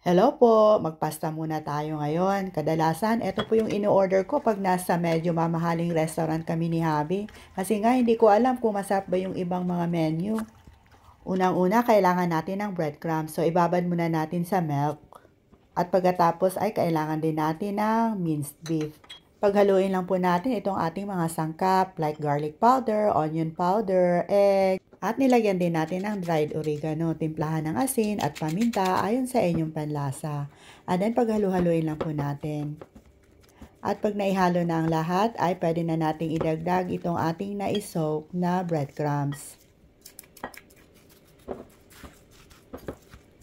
Hello po, magpasta muna tayo ngayon. Kadalasan, ito po yung in-order ko pag nasa medyo mamahaling restaurant kami ni Habi. Kasi nga, hindi ko alam kung masarap ba yung ibang mga menu. Unang-una, kailangan natin ng breadcrumbs. So, ibabad muna natin sa milk. At pagkatapos ay kailangan din natin ng minced beef. Paghaluin lang po natin itong ating mga sangkap like garlic powder, onion powder, egg, at nilagyan din natin ng dried oregano, timplahan ng asin at paminta ayon sa inyong panlasa. And then paghalu-haluin lang po natin. At pag naihalo na ang lahat ay pwede na nating idagdag itong ating na-soak na breadcrumbs.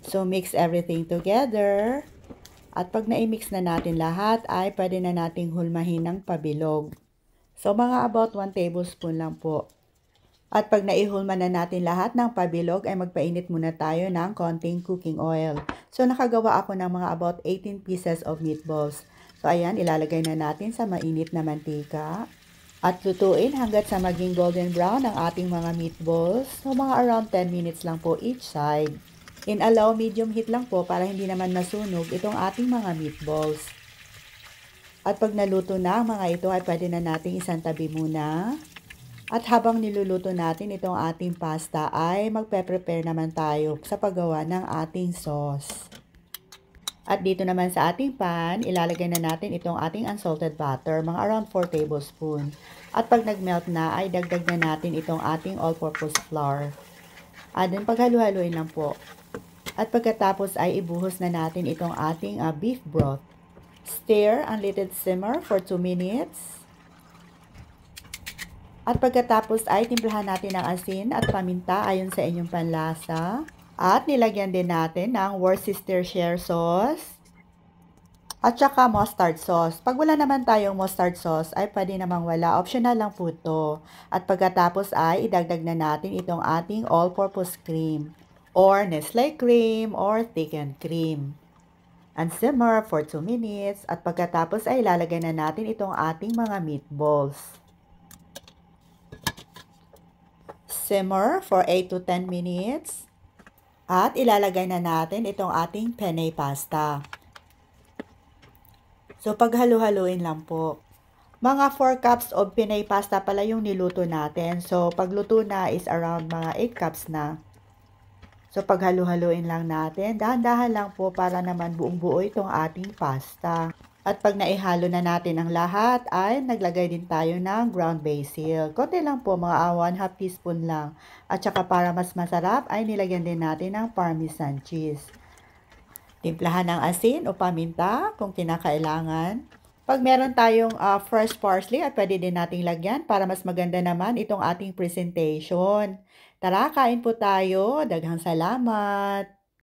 So mix everything together. At pag na-mix na natin lahat ay pwede na nating hulmahin ng pabilog. So mga about 1 tablespoon lang po. At pag naihulma na natin lahat ng pabilog ay magpainit muna tayo ng konting cooking oil. So nakagawa ako ng mga about 18 pieces of meatballs. So ayan, ilalagay na natin sa mainit na mantika. At lutuin hanggat sa maging golden brown ang ating mga meatballs. So mga around 10 minutes lang po each side. In a low medium heat lang po para hindi naman masunog itong ating mga meatballs. At pag naluto na ang mga ito ay pwede na nating isantabi muna. At habang niluluto natin itong ating pasta ay magpe-prepare naman tayo sa paggawa ng ating sauce. At dito naman sa ating pan, ilalagay na natin itong ating unsalted butter, mga around 4 tablespoon. At pag nag-melt na ay dagdag na natin itong ating all-purpose flour. At then paghalu-haluin lang po. At pagkatapos ay ibuhos na natin itong ating beef broth. Stir and let it simmer for 2 minutes. At pagkatapos ay timplahan natin ng asin at paminta ayon sa inyong panlasa. At nilagyan din natin ng Worcestershire sauce. At saka mustard sauce. Pag wala naman tayong mustard sauce ay pwede namang wala. Optional lang po ito. At pagkatapos ay idagdag na natin itong ating all-purpose cream, or Nestle cream, or thickened cream. And simmer for 2 minutes. At pagkatapos ay ilalagay na natin itong ating mga meatballs. Simmer for 8 to 10 minutes. At ilalagay na natin itong ating penne pasta. So paghalu-haluin lang po. Mga 4 cups of penne pasta pala yung niluto natin. So pagluto na is around mga 8 cups na. So, paghalu-haluin lang natin. Dahan-dahan lang po para naman buong-buo itong ating pasta. At pag naihalo na natin ang lahat, ay naglagay din tayo ng ground basil. Konti lang po, mga 1/2 teaspoon lang. At saka para mas masarap, ay nilagyan din natin ng parmesan cheese. Timplahan ng asin o paminta kung kinakailangan. Pag meron tayong fresh parsley, ay pwede din nating lagyan para mas maganda naman itong ating presentation. Tara, kain po tayo. Daghang salamat!